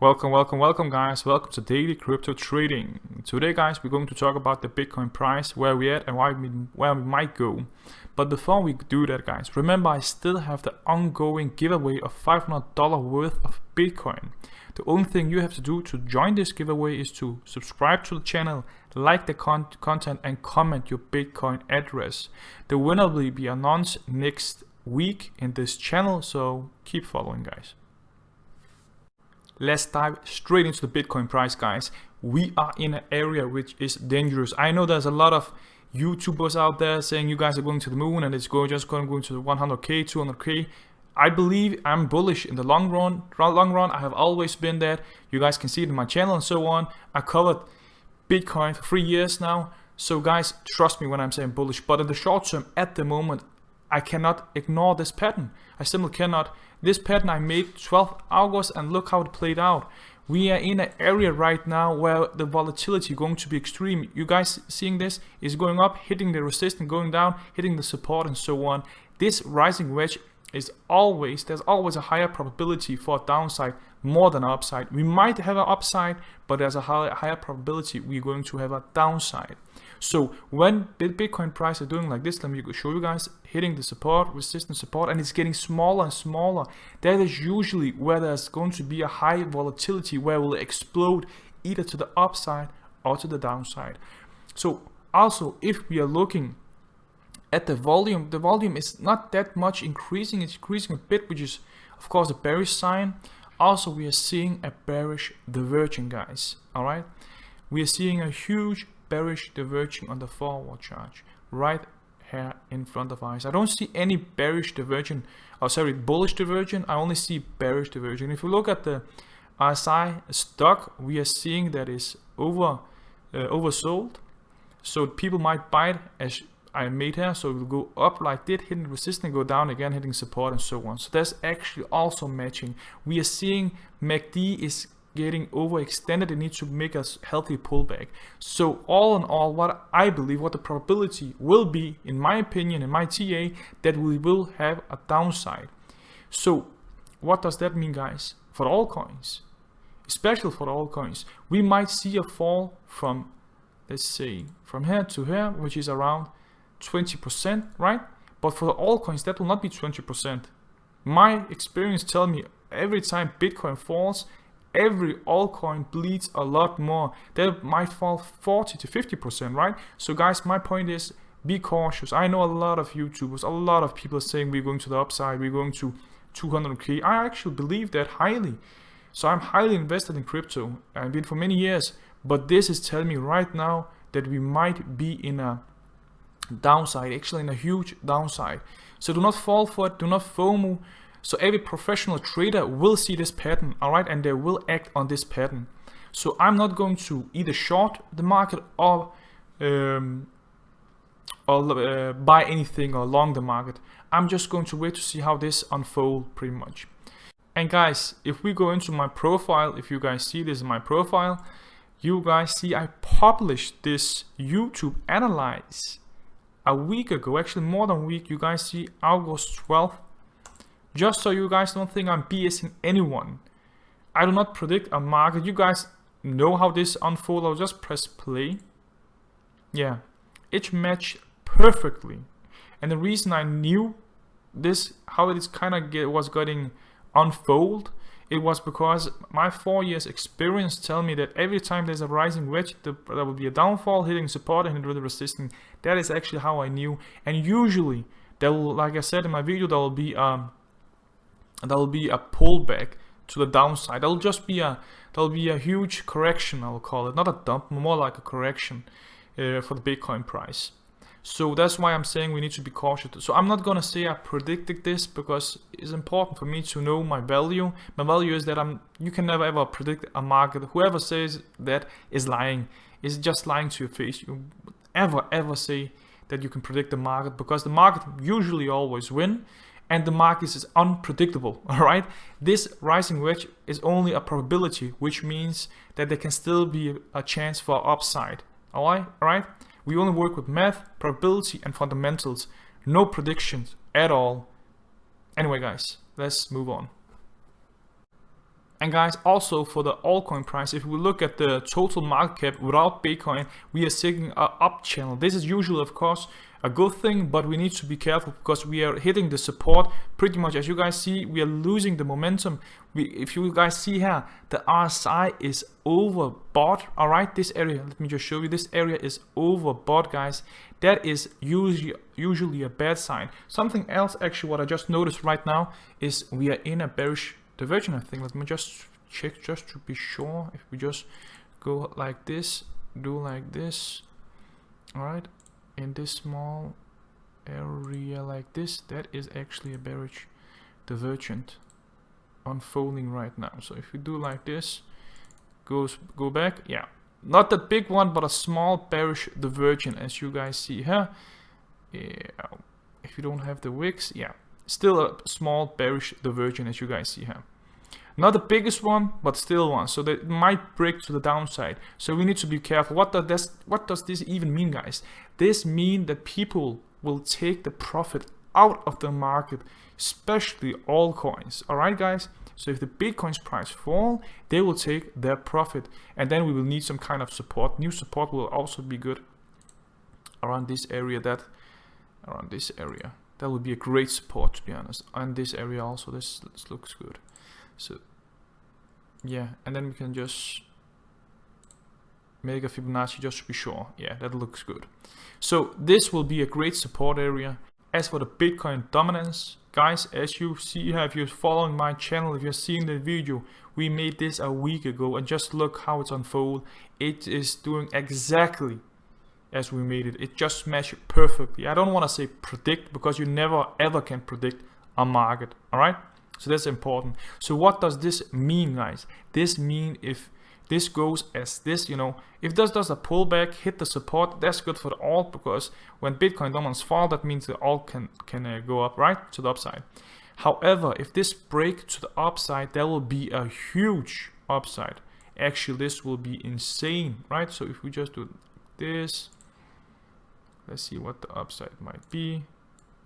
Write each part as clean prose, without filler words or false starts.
Welcome guys, welcome to Daily Crypto Trading. Today guys, we're going to talk about the Bitcoin price, where we're at and where we might go. But before we do that guys, remember I still have the ongoing giveaway of $500 worth of Bitcoin. The only thing you have to do to join this giveaway is to subscribe to the channel, like the content and comment your Bitcoin address. The winner will be announced next week in this channel, so keep following guys. Let's dive straight into the Bitcoin price guys. We are in an area which is dangerous. I know there's a lot of YouTubers out there saying you guys are going to the moon and it's just going to go into the 100k, 200k. I believe I'm bullish in the long run. I have always been that. You guys can see it in my channel and so on. I covered Bitcoin for 3 years now. So guys, trust me when I'm saying bullish. But in the short term, at the moment, I cannot ignore this pattern. I simply cannot. This pattern I made 12th August and look how it played out. We are in an area right now where the volatility is going to be extreme. You guys seeing this is going up, hitting the resistance, going down, hitting the support and so on. This rising wedge is there's always a higher probability for a downside more than an upside. We might have an upside, but there's a higher probability we're going to have a downside. So when Bitcoin price is doing like this, let me show you guys, hitting the support, resistance support, and it's getting smaller and smaller. That is usually where there's going to be a high volatility where it will explode either to the upside or to the downside. So also, if we are looking at the volume is not that much increasing. It's increasing a bit, which is of course a bearish sign. Also, we are seeing a bearish diverging, guys. All right, we are seeing a huge bearish diverging on the forward chart right here in front of us. I don't see any bearish divergence, bullish divergence. I only see bearish divergence. If you look at the RSI stock, we are seeing that is oversold. So people might buy it as I made here, so it will go up like this, hitting resistance, go down again, hitting support and so on. So that's actually also matching. We are seeing MACD is getting overextended. It needs to make a healthy pullback. So all in all, what I believe, what the probability will be, in my opinion, in my TA, that we will have a downside. So what does that mean, guys? For all coins, especially for all coins, we might see a fall from, let's say, from here to here, which is around 20%, right? But for all coins, that will not be 20%. My experience tell me every time Bitcoin falls, every altcoin bleeds a lot more. That might fall 40 to 50%, right? So guys, my point is, be cautious. I know a lot of YouTubers, a lot of people are saying we're going to the upside, we're going to 200k. I actually believe that highly. So I'm highly invested in crypto. I've been for many years, but this is telling me right now that we might be in a downside, actually in a huge downside. So do not fall for it, do not FOMO. So every professional trader will see this pattern, all right, and they will act on this pattern. So I'm not going to either short the market or buy anything or long the market. I'm just going to wait to see how this unfolds pretty much. And guys, if we go into my profile, if you guys see this in my profile, you guys see I published this YouTube analysis a week ago, actually more than a week. You guys see August 12th. Just so you guys don't think I'm BSing anyone. I do not predict a market. You guys know how this unfolds. I'll just press play. Yeah, it matched perfectly. And the reason I knew this, how it is kind of was getting unfold, it was because my 4 years experience tell me that every time there's a rising wedge, there will be a downfall, hitting support and hitting resistance. That is actually how I knew. And usually, there will, like I said in my video, there will be a pullback to the downside. There'll be a huge correction, I'll call it, not a dump, more like a correction for the Bitcoin price. So that's why I'm saying we need to be cautious. So I'm not gonna say I predicted this because it's important for me to know my value. My value is that you can never ever predict a market. Whoever says that is lying. Is just lying to your face. You ever say that you can predict the market, because the market usually always win. And the market is unpredictable, all right? This rising wedge is only a probability, which means that there can still be a chance for upside, all right? We only work with math, probability, and fundamentals. No predictions at all. Anyway, guys, let's move on. And guys, also for the altcoin price, if we look at the total market cap without Bitcoin, we are seeing an up channel. This is usually, of course, a good thing, but we need to be careful because we are hitting the support pretty much. As you guys see, we are losing the momentum. If you guys see here, the RSI is overbought. All right, this area, let me just show you. This area is overbought, guys. That is usually a bad sign. Something else, actually, what I just noticed right now is we are in a bearish divergence, I think. Let me just check just to be sure. If we just go like this, do like this, all right, in this small area like this, that is actually a bearish divergent unfolding right now. So if we do like this, go back, yeah, not the big one, but a small bearish divergent, as you guys see here. Yeah, if you don't have the wicks, yeah, still a small bearish divergent, as you guys see here. Not the biggest one, but still one. So that might break to the downside. So we need to be careful. What does this even mean, guys? This means that people will take the profit out of the market, especially altcoins. All right, guys? So if the Bitcoin's price fall, they will take their profit. And then we will need some kind of support. New support will also be good around this area. That would be a great support, to be honest. And this area also, this looks good. So yeah, and then we can just make a Fibonacci just to be sure. Yeah, that looks good. So this will be a great support area. As for the Bitcoin dominance, guys, as you see here, if you're following my channel, if you're seeing the video, we made this a week ago, and just look how it's unfolded. It is doing exactly as we made it. It just matched perfectly. I don't want to say predict, because you never ever can predict a market. All right. So that's important. So what does this mean, guys? This means if this goes as this, you know, if this does a pullback, hit the support, that's good for the alt, because when Bitcoin dominance fall, that means the alt can go up, right, to the upside. However, if this break to the upside, there will be a huge upside. Actually, this will be insane, right? So if we just do this, let's see what the upside might be.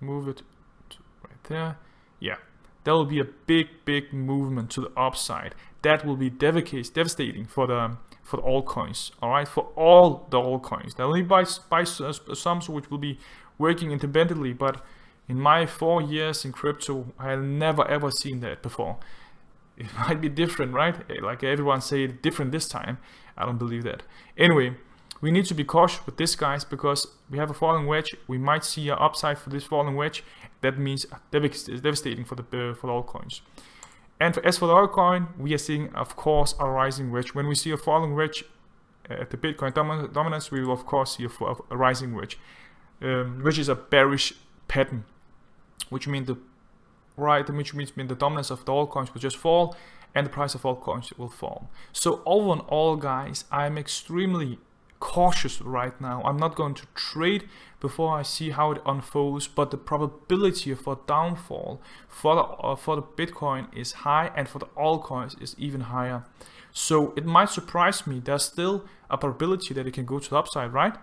Move it to right there. Yeah. There will be a big movement to the upside. That will be devastating for the altcoins. All right, for all the altcoins. There will be some which will be working independently, but in my 4 years in crypto, I have never ever seen that before. It might be different, right? Like everyone say different this time. I don't believe that. Anyway, we need to be cautious with this, guys, because we have a falling wedge. We might see an upside for this falling wedge. That means it's devastating for the altcoins. And as for the altcoin, we are seeing, of course, a rising wedge. When we see a falling wedge at the Bitcoin dominance, we will of course see a rising wedge, which is a bearish pattern, which means the dominance of the altcoins will just fall, and the price of altcoins will fall. So overall, guys, I'm extremely cautious right now. I'm not going to trade before I see how it unfolds, but the probability for downfall for the Bitcoin is high, and for the altcoins is even higher. So it might surprise me. There's still a probability that it can go to the upside, right?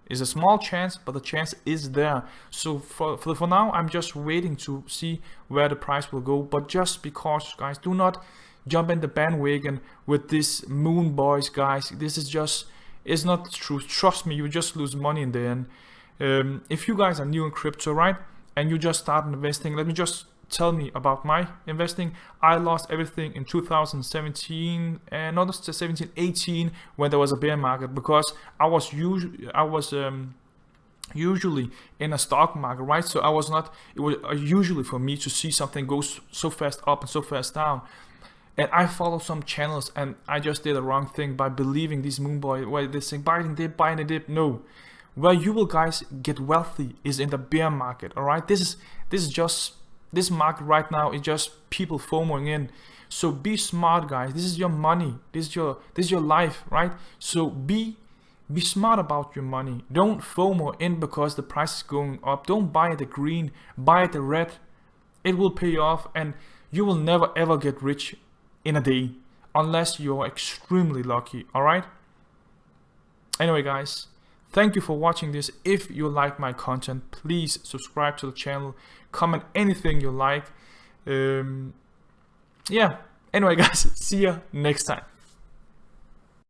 It's a small chance, but the chance is there. So for now, I'm just waiting to see where the price will go. But just be cautious, guys. Do not jump in the bandwagon with this moon boys, guys. This is just, it's not the truth. Trust me, you just lose money in the end. If you guys are new in crypto, right, and you just start investing, let me just tell me about my investing. I lost everything in 2017 and not 18 when there was a bear market, because I was usually in a stock market, right? So it was usually for me to see something go so fast up and so fast down. And I follow some channels, and I just did the wrong thing by believing these moon boy, where they say buying a dip. No, where you will guys get wealthy is in the bear market. All right, this market right now is just people FOMOing in. So be smart, guys. This is your money. This is your life, right? So be smart about your money. Don't FOMO in because the price is going up. Don't buy the green, buy the red. It will pay off, and you will never ever get rich in a day unless you're extremely lucky. All right. Anyway, guys, thank you for watching this. If you like my content, please subscribe to the channel, comment anything you like. Yeah, Anyway, guys, see ya next time.